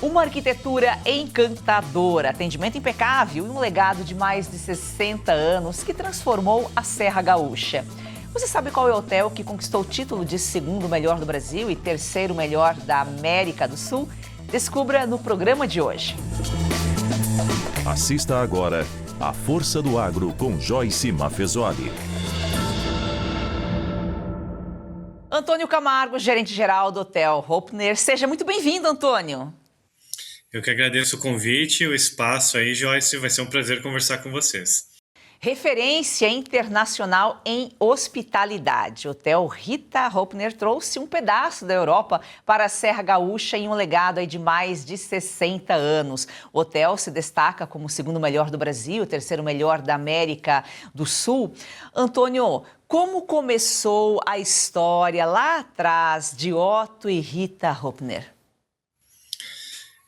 Uma arquitetura encantadora, atendimento impecável e um legado de mais de 60 anos que transformou a Serra Gaúcha. Você sabe qual é o hotel que conquistou o título de segundo melhor do Brasil e terceiro melhor da América do Sul? Descubra no programa de hoje. Assista agora A Força do Agro com Joyce Maffezoli. Antônio Camargo, gerente-geral do Hotel Hopner. Seja muito bem-vindo, Antônio. Eu que agradeço o convite e o espaço aí, Joyce. Vai ser um prazer conversar com vocês. Referência internacional em hospitalidade. O Hotel Rita Hopner trouxe um pedaço da Europa para a Serra Gaúcha em um legado aí de mais de 60 anos. O hotel se destaca como o segundo melhor do Brasil, o terceiro melhor da América do Sul. Antônio, como começou a história lá atrás de Otto e Rita Hopner?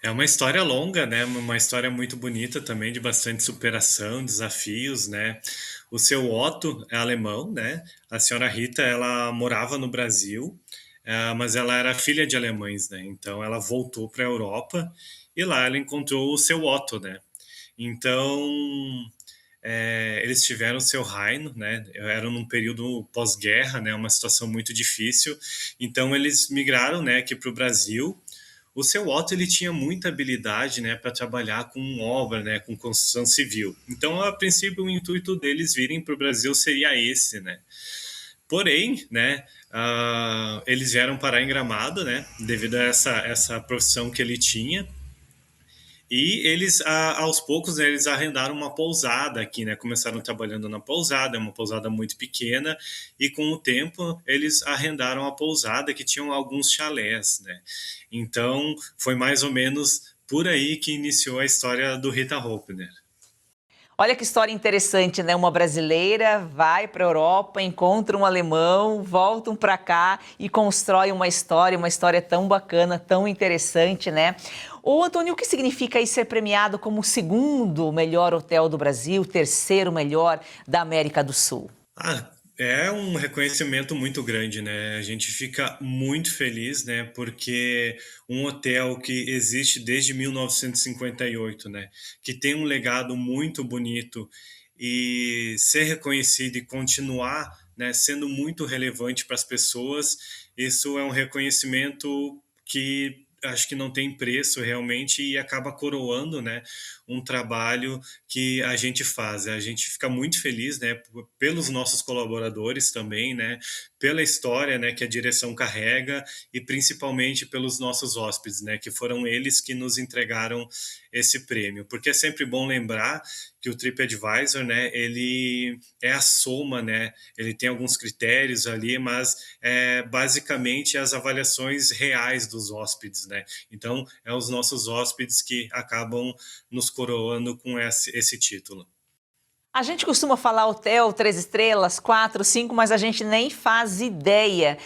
É uma história longa, né? Uma história muito bonita também, de bastante superação, desafios, né? O seu Otto é alemão, né? A senhora Rita, ela morava no Brasil, mas ela era filha de alemães, né? Então ela voltou para a Europa e lá ela encontrou o seu Otto, né? Então eles tiveram seu reino, né? Era num período pós-guerra, né? Uma situação muito difícil. Então eles migraram, né? Aqui para o Brasil. O seu Otto ele tinha muita habilidade, né, para trabalhar com obra, né, com construção civil. Então, a princípio, o intuito deles virem para o Brasil seria esse, né? Porém, né, eles vieram parar em Gramado, né, devido a essa profissão que ele tinha. E eles, aos poucos, né, eles arrendaram uma pousada aqui, né? Começaram trabalhando na pousada, é uma pousada muito pequena, e com o tempo eles arrendaram a pousada, que tinham alguns chalés, né? Então, foi mais ou menos por aí que iniciou a história do Rita Hopner. Olha que história interessante, né? Uma brasileira vai para a Europa, encontra um alemão, voltam para cá e constrói uma história tão bacana, tão interessante, né? Ô, Antônio, o que significa aí ser premiado como o segundo melhor hotel do Brasil, terceiro melhor da América do Sul? É um reconhecimento muito grande, né? A gente fica muito feliz, né? Porque um hotel que existe desde 1958, né? Que tem um legado muito bonito e ser reconhecido e continuar, né, sendo muito relevante para as pessoas, isso é um reconhecimento que acho que não tem preço realmente e acaba coroando, né, um trabalho que a gente faz. A gente fica muito feliz, né, pelos nossos colaboradores também, né, pela história, né, que a direção carrega e principalmente pelos nossos hóspedes, né, que foram eles que nos entregaram esse prêmio. Porque é sempre bom lembrar que o TripAdvisor, né, ele é a soma, né, ele tem alguns critérios ali, mas basicamente as avaliações reais dos hóspedes, né. Então, é os nossos hóspedes que acabam nos coroando com esse título. A gente costuma falar hotel, 3 estrelas, 4, 5, mas a gente nem faz ideia.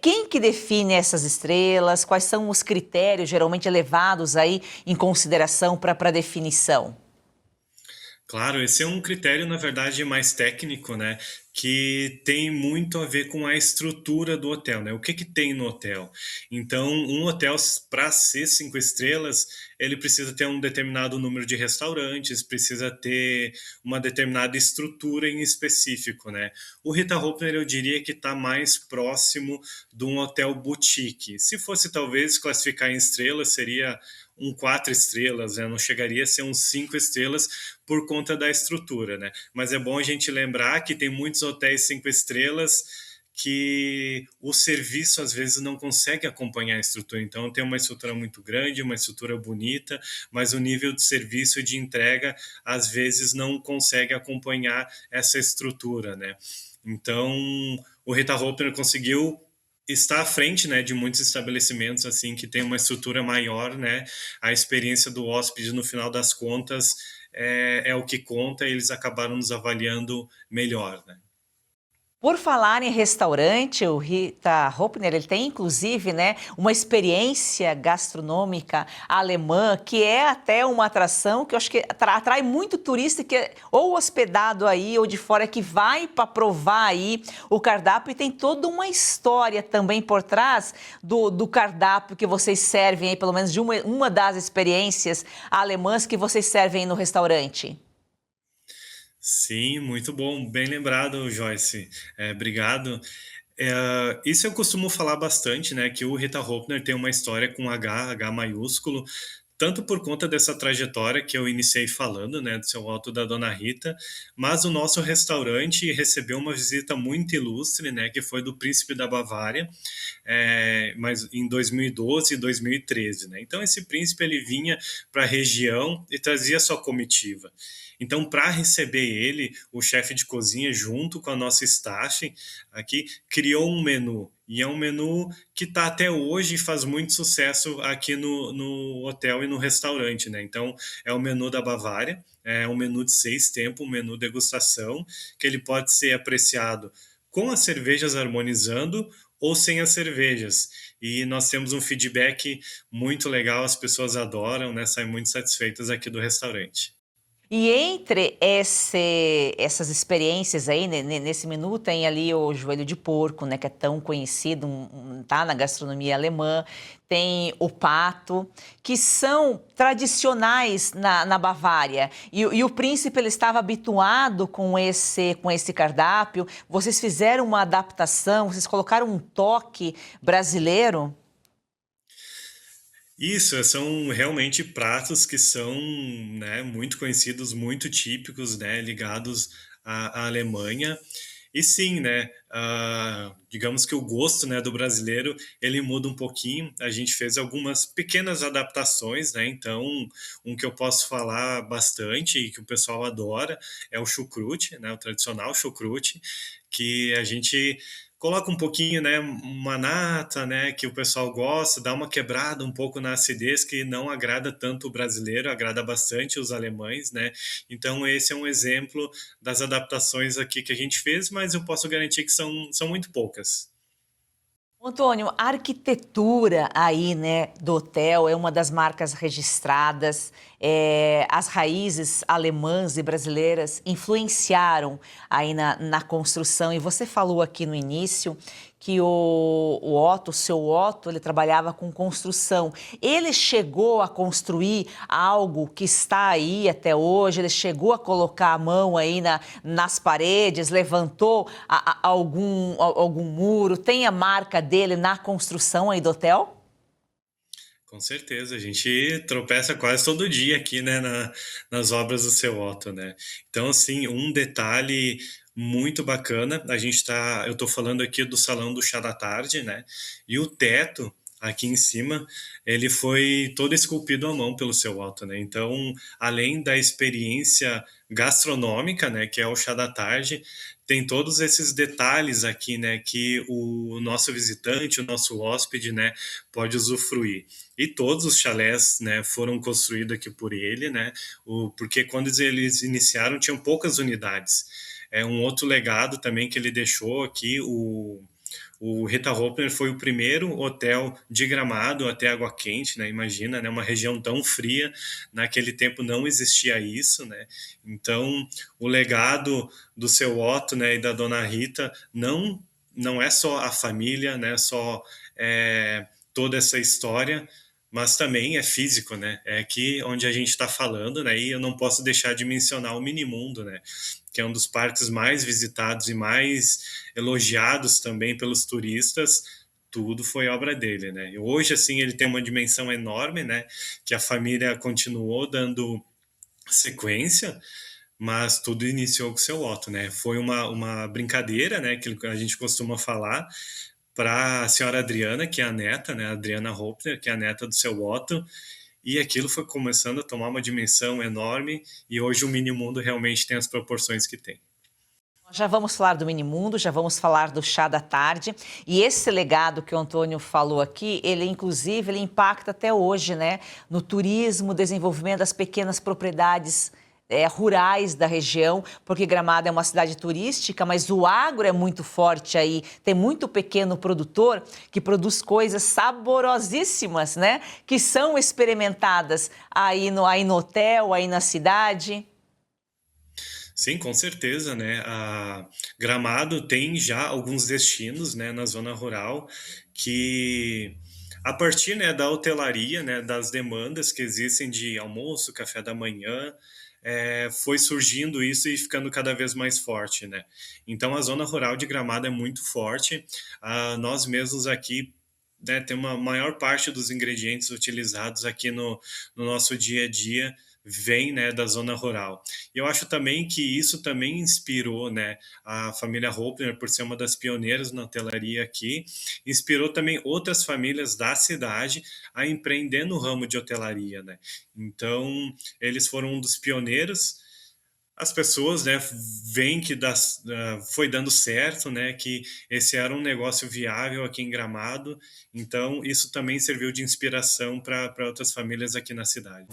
Quem que define essas estrelas? Quais são os critérios geralmente levados aí em consideração para definição? Claro, esse é um critério, na verdade, mais técnico, né? Que tem muito a ver com a estrutura do hotel, né? O que que tem no hotel? Então, um hotel, para ser 5 estrelas, ele precisa ter um determinado número de restaurantes, precisa ter uma determinada estrutura em específico, né? O Rita Hopner, eu diria que está mais próximo de um hotel boutique. Se fosse, talvez, classificar em estrelas, seria um 4 estrelas, né? Não chegaria a ser um 5 estrelas por conta da estrutura, né? Mas é bom a gente lembrar que tem muitos hotéis 5 estrelas que o serviço às vezes não consegue acompanhar a estrutura. Então tem uma estrutura muito grande, uma estrutura bonita, mas o nível de serviço e de entrega às vezes não consegue acompanhar essa estrutura, né? Então o Rita Hopner conseguiu está à frente, né, de muitos estabelecimentos assim que tem uma estrutura maior, né? A experiência do hóspede no final das contas é o que conta e eles acabaram nos avaliando melhor, né? Por falar em restaurante, o Rita Hopner, ele tem inclusive, né, uma experiência gastronômica alemã, que é até uma atração que eu acho que atrai muito turista que é ou hospedado aí ou de fora que vai para provar aí o cardápio, e tem toda uma história também por trás do cardápio que vocês servem aí, pelo menos de uma das experiências alemãs que vocês servem aí no restaurante. Sim, muito bom, bem lembrado, Joyce. Obrigado. Isso eu costumo falar bastante, né? Que o Rita Hopner tem uma história com H maiúsculo, tanto por conta dessa trajetória que eu iniciei falando, né? Do seu auto da Dona Rita, mas o nosso restaurante recebeu uma visita muito ilustre, né? Que foi do Príncipe da Bavária, mas em 2012 e 2013, né? Então esse príncipe ele vinha para a região e trazia sua comitiva. Então, para receber ele, o chefe de cozinha, junto com a nossa staff aqui, criou um menu. E é um menu que está até hoje e faz muito sucesso aqui no hotel e no restaurante, né? Então, é o menu da Bavária, é um menu de 6 tempos, um menu degustação, que ele pode ser apreciado com as cervejas harmonizando ou sem as cervejas. E nós temos um feedback muito legal, as pessoas adoram, né? Saem muito satisfeitas aqui do restaurante. E entre essas experiências aí, nesse menu, tem ali o joelho de porco, né, que é tão conhecido, tá na gastronomia alemã. Tem o pato, que são tradicionais na Bavária. E o príncipe ele estava habituado com esse cardápio. Vocês fizeram uma adaptação, vocês colocaram um toque brasileiro? Isso, são realmente pratos que são, né, muito conhecidos, muito típicos, né, ligados à Alemanha. E sim, né, digamos que o gosto, né, do brasileiro, ele muda um pouquinho. A gente fez algumas pequenas adaptações, né, então um que eu posso falar bastante e que o pessoal adora é o chucrute, né, o tradicional chucrute, que a gente coloca um pouquinho, né, uma nata, né, que o pessoal gosta, dá uma quebrada um pouco na acidez que não agrada tanto o brasileiro, agrada bastante os alemães, né? Então esse é um exemplo das adaptações aqui que a gente fez, mas eu posso garantir que são muito poucas. Antônio, a arquitetura aí, né, do hotel é uma das marcas registradas. As raízes alemãs e brasileiras influenciaram aí na construção. E você falou aqui no início que o seu Otto, ele trabalhava com construção. Ele chegou a construir algo que está aí até hoje? Ele chegou a colocar a mão aí nas paredes, levantou algum muro? Tem a marca dele na construção aí do hotel? Com certeza, a gente tropeça quase todo dia aqui, né, nas obras do seu Otto, né? Então, assim, um detalhe muito bacana, eu tô falando aqui do salão do chá da tarde, né? E o teto aqui em cima, ele foi todo esculpido à mão pelo seu Otto, né? Então, além da experiência gastronômica, né, que é o chá da tarde, tem todos esses detalhes aqui, né, que o nosso visitante, o nosso hóspede, né, pode usufruir. E todos os chalés, né, foram construídos aqui por ele, né, porque quando eles iniciaram tinham poucas unidades. É um outro legado também que ele deixou aqui, o Rita Hopner foi o primeiro hotel de Gramado até água quente, né? Imagina, né? Uma região tão fria, naquele tempo não existia isso, né? Então, o legado do seu Otto, né, e da Dona Rita não é só a família, né? Só toda essa história, mas também é físico, né? É aqui onde a gente está falando, né? E eu não posso deixar de mencionar o Minimundo, né? Que é um dos parques mais visitados e mais elogiados também pelos turistas. Tudo foi obra dele, né? E hoje, assim, ele tem uma dimensão enorme, né? Que a família continuou dando sequência, mas tudo iniciou com o seu Otto, né? Foi uma brincadeira, né? Que a gente costuma falar para a senhora Adriana, que é a neta, né? A Adriana Hopner, que é a neta do seu Otto, e aquilo foi começando a tomar uma dimensão enorme e hoje o Minimundo realmente tem as proporções que tem. Já vamos falar do Minimundo, já vamos falar do chá da tarde. E esse legado que o Antônio falou aqui, ele inclusive ele impacta até hoje, né? No turismo, desenvolvimento das pequenas propriedades rurais da região, porque Gramado é uma cidade turística, mas o agro é muito forte aí. Tem muito pequeno produtor que produz coisas saborosíssimas, né? Que são experimentadas aí no hotel, aí na cidade. Sim, com certeza, né? A Gramado tem já alguns destinos, né, na zona rural que a partir, né, da hotelaria, né, das demandas que existem de almoço, café da manhã, foi surgindo isso e ficando cada vez mais forte, né? Então a zona rural de Gramado é muito forte. Nós mesmos aqui, né, tem uma maior parte dos ingredientes utilizados aqui no nosso dia a dia vem, né, da zona rural. E eu acho também que isso também inspirou, né, a família Hopner, por ser uma das pioneiras na hotelaria aqui, inspirou também outras famílias da cidade a empreender no ramo de hotelaria, né? Então, eles foram um dos pioneiros. As pessoas, né, veem que foi dando certo, né, que esse era um negócio viável aqui em Gramado, então isso também serviu de inspiração para outras famílias aqui na cidade.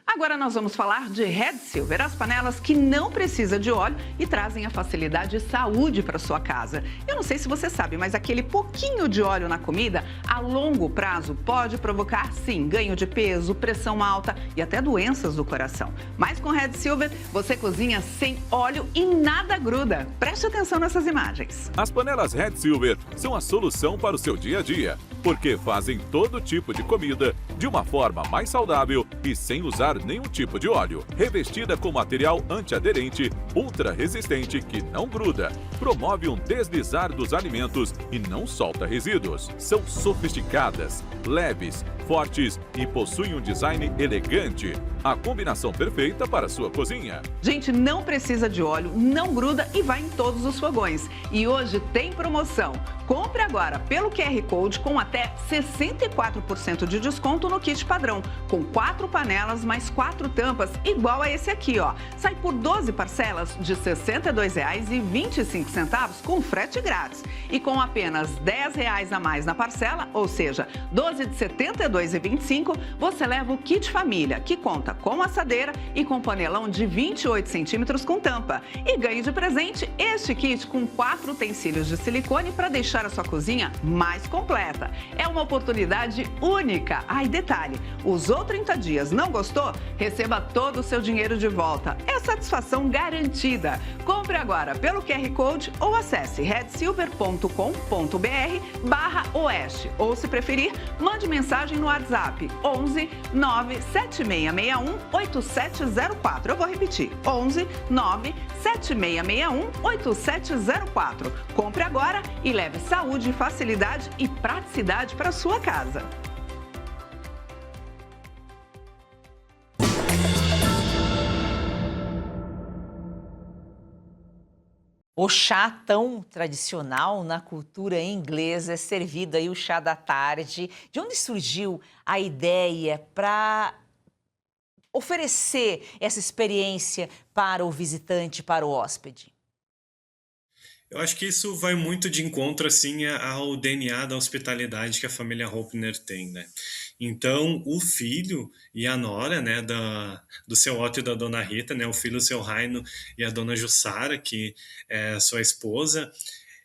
Agora nós vamos falar de Red Silver, as panelas que não precisam de óleo e trazem a facilidade e saúde para sua casa. Eu não sei se você sabe, mas aquele pouquinho de óleo na comida, a longo prazo, pode provocar, sim, ganho de peso, pressão alta e até doenças do coração. Mas com Red Silver, você cozinha sem óleo e nada gruda. Preste atenção nessas imagens. As panelas Red Silver são a solução para o seu dia a dia, porque fazem todo tipo de comida de uma forma mais saudável e sem usar nenhum tipo de óleo. Revestida com material antiaderente, ultra resistente que não gruda, promove um deslizar dos alimentos e não solta resíduos. São sofisticadas, leves, fortes e possuem um design elegante. A combinação perfeita para a sua cozinha. Gente, não precisa de óleo, não gruda e vai em todos os fogões. E hoje tem promoção. Compre agora pelo QR Code com até 64% de desconto no kit padrão, com 4 panelas mais 4 tampas, igual a esse aqui, ó. Sai por 12 parcelas de R$ 62,25 com frete grátis. E com apenas R$ 10 a mais na parcela, ou seja, 12 de R$ 72,25, você leva o kit família, que conta com assadeira e com panelão de 28 centímetros com tampa. E ganhe de presente este kit com 4 utensílios de silicone para deixar a sua cozinha mais completa. É uma oportunidade única. E detalhe, usou 30 dias, não gostou? Receba todo o seu dinheiro de volta. É satisfação garantida. Compre agora pelo QR Code ou acesse redsilver.com.br/oeste. Ou, se preferir, mande mensagem no WhatsApp 11 97661 8704. Eu vou repetir, 11 97661 8704. Compre agora e leve saúde, facilidade e praticidade para sua casa. O chá tão tradicional na cultura inglesa é servido aí o chá da tarde. De onde surgiu a ideia para oferecer essa experiência para o visitante, para o hóspede? Eu acho que isso vai muito de encontro, assim, ao DNA da hospitalidade que a família Hopner tem, né? Então, o filho e a nora, né, do seu Otto e da dona Rita, né, o filho, o seu Raino, e a dona Jussara, que é sua esposa,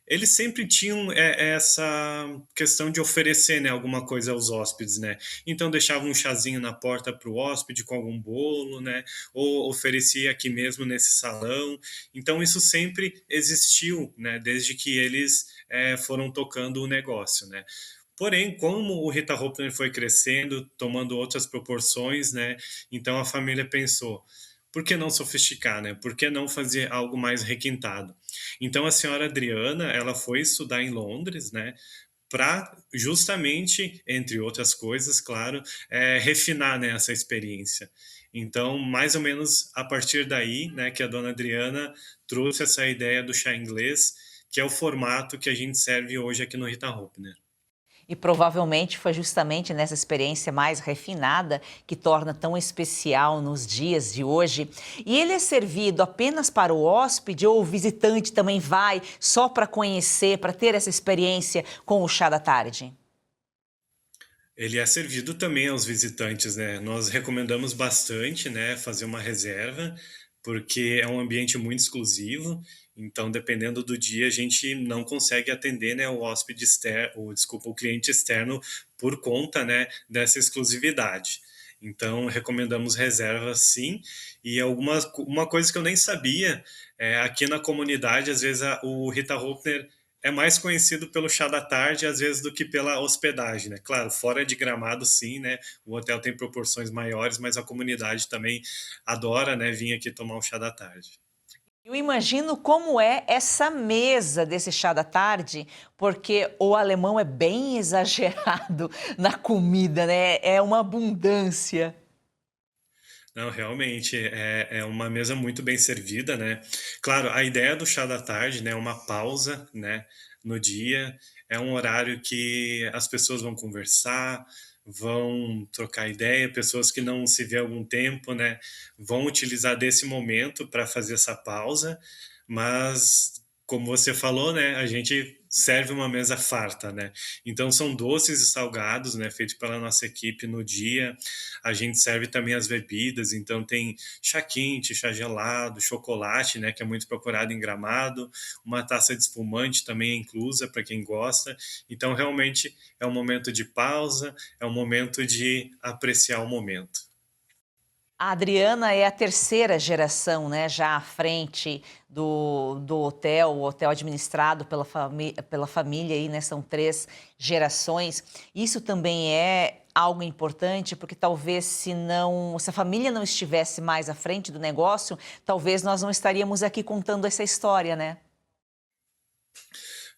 eles sempre tinham essa questão de oferecer, né, alguma coisa aos hóspedes, né? Então deixavam um chazinho na porta para o hóspede com algum bolo, né? Ou oferecia aqui mesmo nesse salão. Então isso sempre existiu, né? Desde que eles foram tocando o negócio, né? Porém, como o Rita Hopner foi crescendo, tomando outras proporções, né? Então a família pensou, por que não sofisticar, né? Por que não fazer algo mais requintado? Então a senhora Adriana, ela foi estudar em Londres, né? Para justamente, entre outras coisas, claro, refinar, né, essa experiência. Então, mais ou menos a partir daí, né, que a dona Adriana trouxe essa ideia do chá inglês, que é o formato que a gente serve hoje aqui no Rita Hopner. E provavelmente foi justamente nessa experiência mais refinada que torna tão especial nos dias de hoje. E ele é servido apenas para o hóspede ou o visitante também vai só para conhecer, para ter essa experiência com o chá da tarde? Ele é servido também aos visitantes, né? Nós recomendamos bastante, né, fazer uma reserva, porque é um ambiente muito exclusivo. Então, dependendo do dia, a gente não consegue atender, né, o hóspede externo, o cliente externo por conta, né, dessa exclusividade. Então, recomendamos reservas sim. E uma coisa que eu nem sabia, aqui na comunidade, às vezes o Rita Hopner é mais conhecido pelo chá da tarde, às vezes, do que pela hospedagem, né? Claro, fora de Gramado, sim, né? O hotel tem proporções maiores, mas a comunidade também adora, né, vir aqui tomar um chá da tarde. Eu imagino como é essa mesa desse chá da tarde, porque o alemão é bem exagerado na comida, né? É uma abundância. Não, realmente, é uma mesa muito bem servida, né? Claro, a ideia do chá da tarde, né, é uma pausa, né, no dia, é um horário que as pessoas vão conversar, vão trocar ideia, pessoas que não se vê há algum tempo, né, vão utilizar desse momento para fazer essa pausa, mas como você falou, né, a gente serve uma mesa farta, né? Então são doces e salgados, né, feitos pela nossa equipe no dia. A gente serve também as bebidas, então tem chá quente, chá gelado, chocolate, né, que é muito procurado em Gramado, uma taça de espumante também é inclusa para quem gosta. Então realmente é um momento de pausa, é um momento de apreciar o momento. A Adriana é a terceira geração, né, já à frente do hotel, o hotel administrado pela família, aí, né, são 3 gerações. Isso também é algo importante, porque talvez se a família não estivesse mais à frente do negócio, talvez nós não estaríamos aqui contando essa história, né?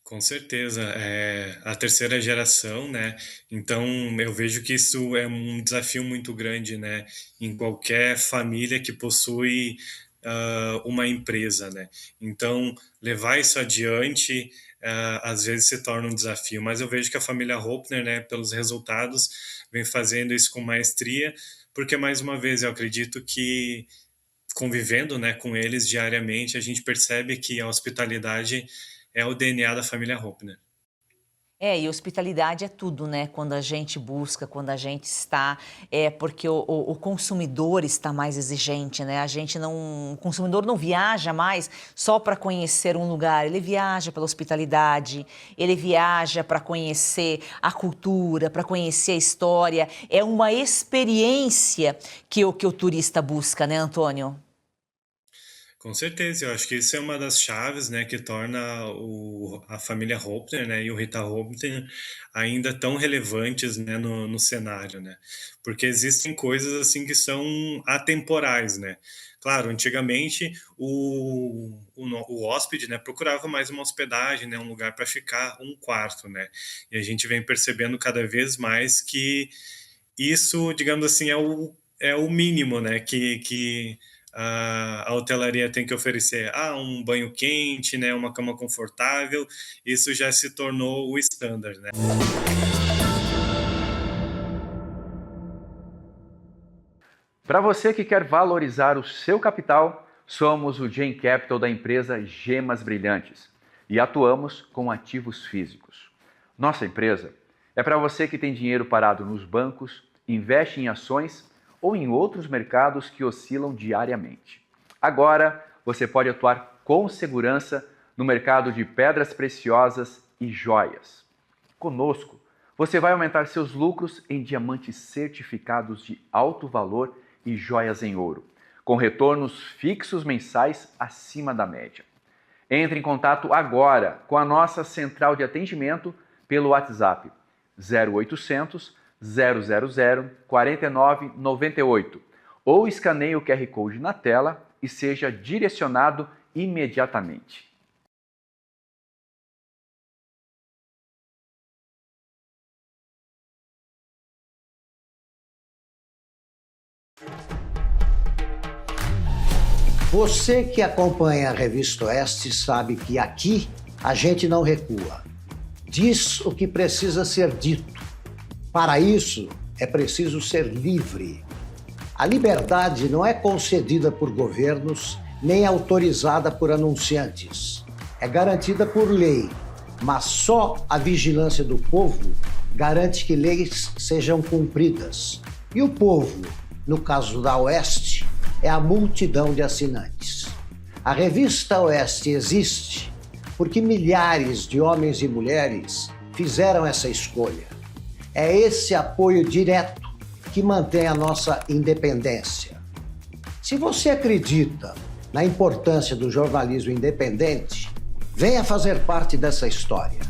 Com certeza, é a terceira geração, né? Então eu vejo que isso é um desafio muito grande, né? Em qualquer família que possui uma empresa, né? Então levar isso adiante às vezes se torna um desafio, mas eu vejo que a família Hopner, né? Pelos resultados, vem fazendo isso com maestria, porque mais uma vez eu acredito que convivendo, né, com eles diariamente, a gente percebe que a hospitalidade é o DNA da família Hopner. E hospitalidade é tudo, né? Quando a gente busca, quando a gente está, porque o consumidor está mais exigente, né? O consumidor não viaja mais só para conhecer um lugar, ele viaja pela hospitalidade, ele viaja para conhecer a cultura, para conhecer a história. É uma experiência que o turista busca, né, Antônio? Com certeza, eu acho que isso é uma das chaves, né, que torna a família Hopner, né, e o Rita Hopner ainda tão relevantes, né, no cenário, né? Porque existem coisas assim que são atemporais, né? Claro, antigamente o hóspede, né, procurava mais uma hospedagem, né, um lugar para ficar, um quarto, né? E a gente vem percebendo cada vez mais que isso, digamos assim, é o mínimo, né, que a hotelaria tem que oferecer um banho quente, né, uma cama confortável. Isso já se tornou o standard, né? Para você que quer valorizar o seu capital, somos o Gen Capital da empresa Gemas Brilhantes e atuamos com ativos físicos. Nossa empresa é para você que tem dinheiro parado nos bancos, investe em ações ou em outros mercados que oscilam diariamente. Agora, você pode atuar com segurança no mercado de pedras preciosas e joias. Conosco, você vai aumentar seus lucros em diamantes certificados de alto valor e joias em ouro, com retornos fixos mensais acima da média. Entre em contato agora com a nossa central de atendimento pelo WhatsApp 0800 000 4998 ou escaneie o QR Code na tela e seja direcionado imediatamente. Você que acompanha a Revista Oeste sabe que aqui a gente não recua. Diz o que precisa ser dito. Para isso, é preciso ser livre. A liberdade não é concedida por governos nem autorizada por anunciantes. É garantida por lei, mas só a vigilância do povo garante que leis sejam cumpridas. E o povo, no caso da Oeste, é a multidão de assinantes. A revista Oeste existe porque milhares de homens e mulheres fizeram essa escolha. É esse apoio direto que mantém a nossa independência. Se você acredita na importância do jornalismo independente, venha fazer parte dessa história.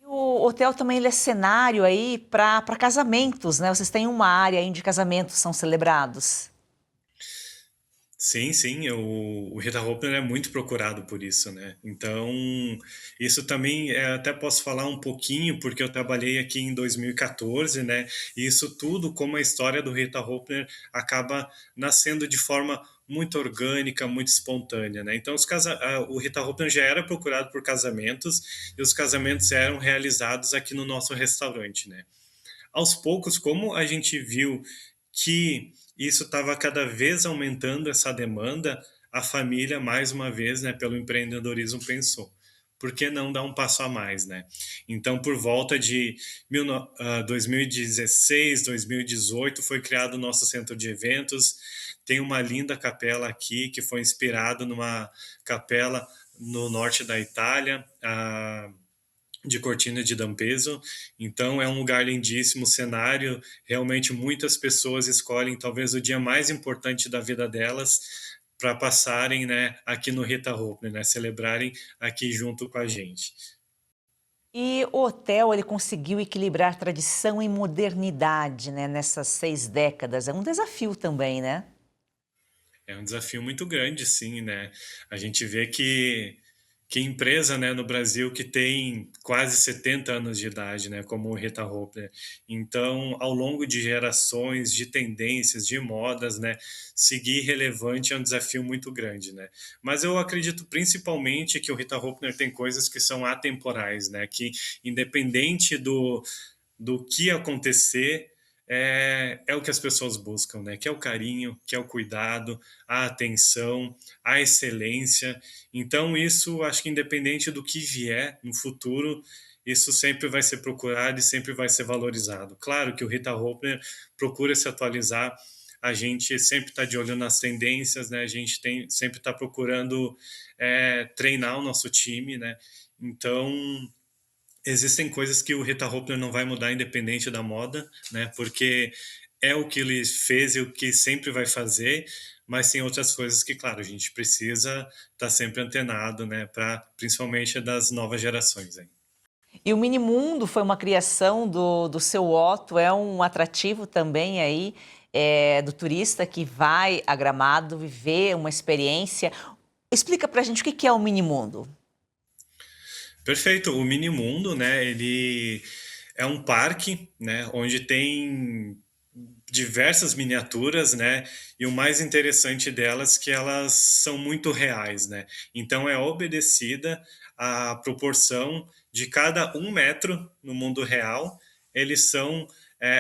O hotel também ele é cenário aí para casamentos, né? Vocês têm uma área aí de casamentos são celebrados. Sim, sim, o Rita Hoffner é muito procurado por isso, né? Então, isso também até posso falar um pouquinho, porque eu trabalhei aqui em 2014, né? E isso tudo, como a história do Rita Hoffner acaba nascendo de forma muito orgânica, muito espontânea, né? Então, o Rita Hoffner já era procurado por casamentos e os casamentos eram realizados aqui no nosso restaurante, né? Aos poucos, como a gente viu que isso estava cada vez aumentando essa demanda, a família, mais uma vez, né, pelo empreendedorismo, pensou, por que não dar um passo a mais, né? Então, por volta de 2016, 2018, foi criado o nosso centro de eventos. Tem uma linda capela aqui, que foi inspirado numa capela no norte da Itália, de Cortina di D'Ampezzo. Então é um lugar lindíssimo, cenário, realmente muitas pessoas escolhem talvez o dia mais importante da vida delas para passarem, né, aqui no Rita Hoffner, né, celebrarem aqui junto com a gente. E o hotel ele conseguiu equilibrar tradição e modernidade, né, nessas 6 décadas. É um desafio também, né? É um desafio muito grande, sim, né? A gente vê que empresa, né, no Brasil que tem quase 70 anos de idade, né, como o Rita Hoffner. Então, ao longo de gerações, de tendências, de modas, né, seguir relevante é um desafio muito grande, né. Mas eu acredito principalmente que o Rita Hoffner tem coisas que são atemporais, né, que independente do que acontecer, é o que as pessoas buscam, né? Que é o carinho, que é o cuidado, a atenção, a excelência. Então, isso, acho que independente do que vier no futuro, isso sempre vai ser procurado e sempre vai ser valorizado. Claro que o Rita Hoffner procura se atualizar, a gente sempre está de olho nas tendências, né? A gente sempre está procurando treinar o nosso time, né? Então, existem coisas que o Rita Hoffner não vai mudar independente da moda, né? Porque é o que ele fez e o que sempre vai fazer, mas tem outras coisas que, claro, a gente precisa estar sempre antenado, né? Para principalmente das novas gerações, hein? E o Minimundo foi uma criação do seu Otto, é um atrativo também aí do turista que vai a Gramado viver uma experiência. Explica pra gente o que é o Minimundo. Perfeito. O Minimundo, né? Ele é um parque, né? Onde tem diversas miniaturas, né? E o mais interessante delas é que elas são muito reais, né? Então é obedecida a proporção de cada 1 metro no mundo real, eles são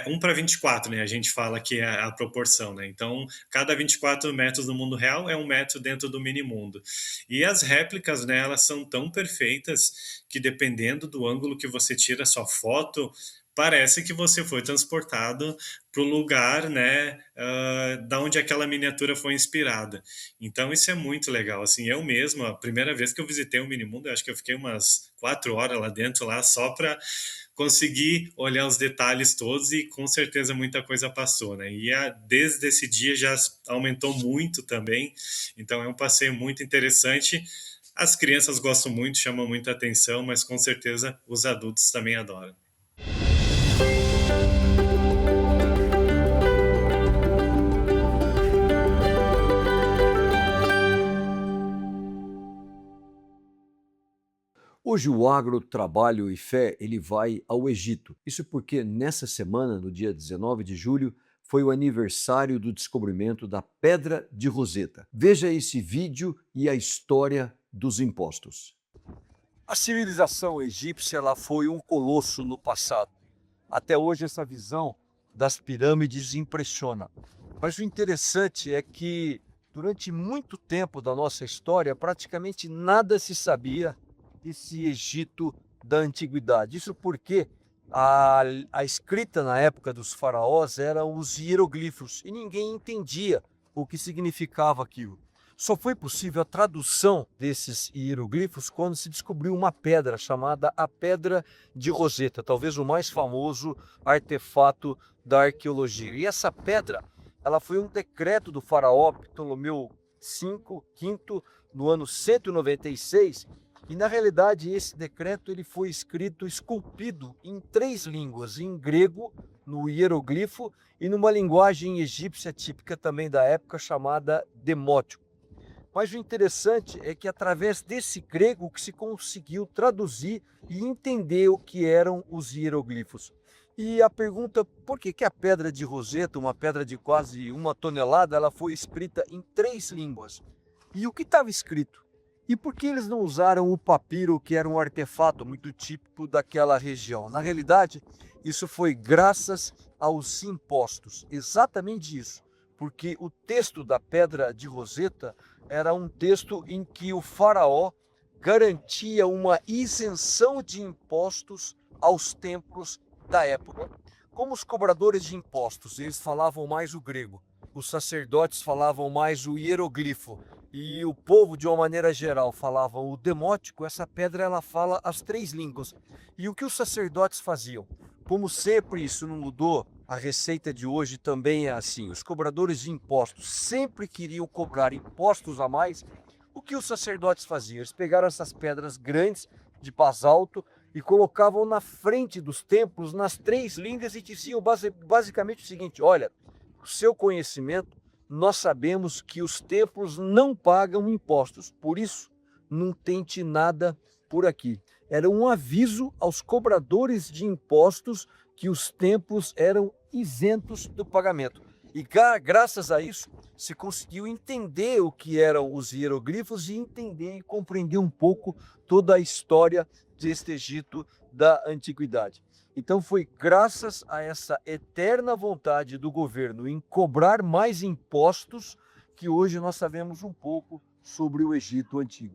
1 para 24, né? A gente fala que é a proporção, né? Então, cada 24 metros no mundo real é 1 metro dentro do mini-mundo. E as réplicas, né, elas são tão perfeitas que dependendo do ângulo que você tira a sua foto, parece que você foi transportado para o lugar, né, da onde aquela miniatura foi inspirada. Então isso é muito legal. Assim, eu mesmo, a primeira vez que eu visitei o Minimundo, eu acho que eu fiquei umas 4 horas lá dentro, lá só para conseguir olhar os detalhes todos e com certeza muita coisa passou, né? E desde esse dia já aumentou muito também. Então é um passeio muito interessante. As crianças gostam muito, chamam muita atenção, mas com certeza os adultos também adoram. Hoje o Agro, Trabalho e Fé ele vai ao Egito. Isso porque nessa semana, no dia 19 de julho, foi o aniversário do descobrimento da Pedra de Roseta. Veja esse vídeo e a história dos impostos. A civilização egípcia ela foi um colosso no passado. Até hoje essa visão das pirâmides impressiona. Mas o interessante é que durante muito tempo da nossa história, praticamente nada se sabia desse Egito da antiguidade. Isso porque a escrita na época dos faraós eram os hieroglifos e ninguém entendia o que significava aquilo. Só foi possível a tradução desses hieroglifos quando se descobriu uma pedra chamada a Pedra de Roseta, talvez o mais famoso artefato da arqueologia. E essa pedra, ela foi um decreto do faraó Ptolomeu V, no ano 196, e na realidade esse decreto ele foi esculpido em 3 línguas, em grego, no hieroglifo, e numa linguagem egípcia típica também da época chamada demótico. Mas o interessante é que através desse grego que se conseguiu traduzir e entender o que eram os hieroglifos. E a pergunta, por que a Pedra de Roseta, uma pedra de quase 1 tonelada, ela foi escrita em 3 línguas? E o que estava escrito? E por que eles não usaram o papiro, que era um artefato muito típico daquela região? Na realidade, isso foi graças aos impostos, exatamente isso, porque o texto da Pedra de Roseta era um texto em que o faraó garantia uma isenção de impostos aos templos da época. Como os cobradores de impostos, eles falavam mais o grego, os sacerdotes falavam mais o hieroglifo e o povo, de uma maneira geral, falava o demótico, essa pedra ela fala as 3 línguas. E o que os sacerdotes faziam? Como sempre isso não mudou, a receita de hoje também é assim. Os cobradores de impostos sempre queriam cobrar impostos a mais. O que os sacerdotes faziam? Eles pegaram essas pedras grandes de basalto e colocavam na frente dos templos, nas 3 línguas, e diziam basicamente o seguinte: olha, o seu conhecimento, nós sabemos que os templos não pagam impostos, por isso não tente nada por aqui. Era um aviso aos cobradores de impostos que os templos eram isentos do pagamento. E graças a isso, se conseguiu entender o que eram os hieroglifos e entender e compreender um pouco toda a história deste Egito da antiguidade. Então foi graças a essa eterna vontade do governo em cobrar mais impostos que hoje nós sabemos um pouco sobre o Egito antigo.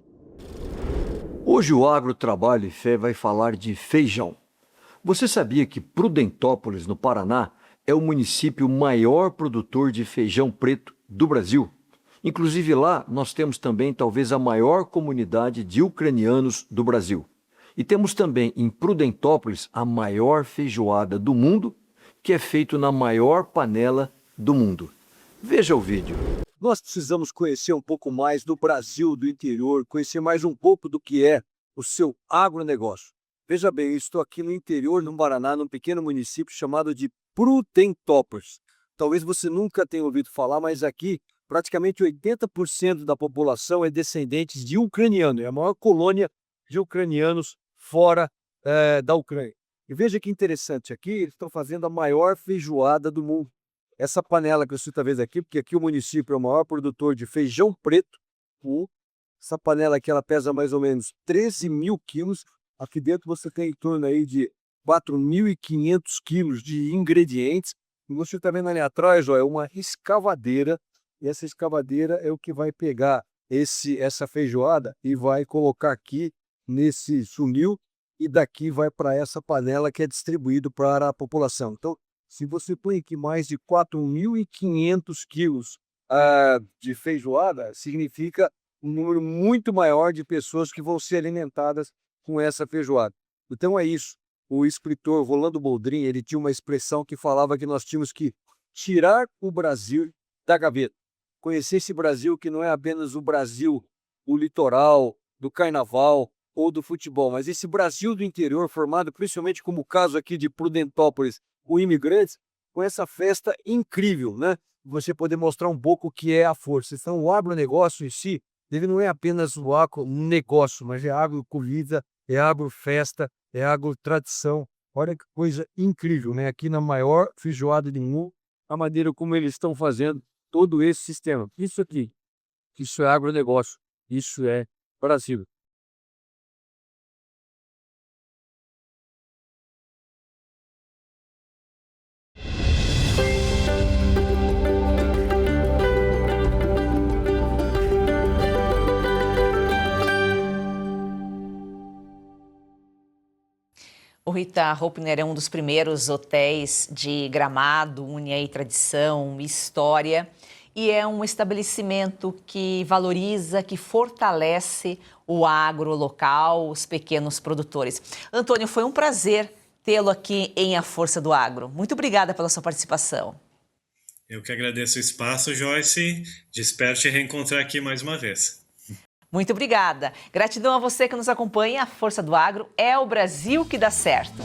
Hoje o Agro, Trabalho e Fé vai falar de feijão. Você sabia que Prudentópolis, no Paraná, é o município maior produtor de feijão preto do Brasil? Inclusive lá nós temos também talvez a maior comunidade de ucranianos do Brasil. E temos também em Prudentópolis a maior feijoada do mundo, que é feito na maior panela do mundo. Veja o vídeo. Nós precisamos conhecer um pouco mais do Brasil, do interior, conhecer mais um pouco do que é o seu agronegócio. Veja bem, eu estou aqui no interior, no Paraná, num pequeno município chamado de Prudentópolis. Talvez você nunca tenha ouvido falar, mas aqui praticamente 80% da população é descendente de ucraniano. É a maior colônia de ucranianos fora da Ucrânia. E veja que interessante, aqui eles estão fazendo a maior feijoada do mundo. Essa panela que você está vendo aqui, porque aqui o município é o maior produtor de feijão preto. Essa panela aqui ela pesa mais ou menos 13 mil quilos. Aqui dentro você tem em torno aí de 4.500 quilos de ingredientes. E você está vendo ali atrás, ó, é uma escavadeira. E essa escavadeira é o que vai pegar essa feijoada e vai colocar aqui nesse funil. E daqui vai para essa panela que é distribuído para a população. Então, se você põe aqui mais de 4.500 quilos de feijoada, significa um número muito maior de pessoas que vão ser alimentadas com essa feijoada. Então é isso. O escritor Rolando Boldrin, ele tinha uma expressão que falava que nós tínhamos que tirar o Brasil da gaveta. Conhecer esse Brasil que não é apenas o Brasil, o litoral, do carnaval ou do futebol, mas esse Brasil do interior, formado principalmente como o caso aqui de Prudentópolis, com imigrantes, com essa festa incrível, né? Você poder mostrar um pouco o que é a força. Então o agronegócio em si, ele não é apenas o agronegócio, mas é agrocomida, é agrofesta, é agrotradição. Olha que coisa incrível, né? Aqui na maior feijoada do mundo, a maneira como eles estão fazendo todo esse sistema. Isso aqui, isso é agronegócio, isso é Brasil. O Rita Hoepner é um dos primeiros hotéis de Gramado, une aí tradição, história, e é um estabelecimento que valoriza, que fortalece o agro local, os pequenos produtores. Antônio, foi um prazer tê-lo aqui em A Força do Agro. Muito obrigada pela sua participação. Eu que agradeço o espaço, Joyce. Espero te reencontrar aqui mais uma vez. Muito obrigada. Gratidão a você que nos acompanha. A Força do Agro é o Brasil que dá certo.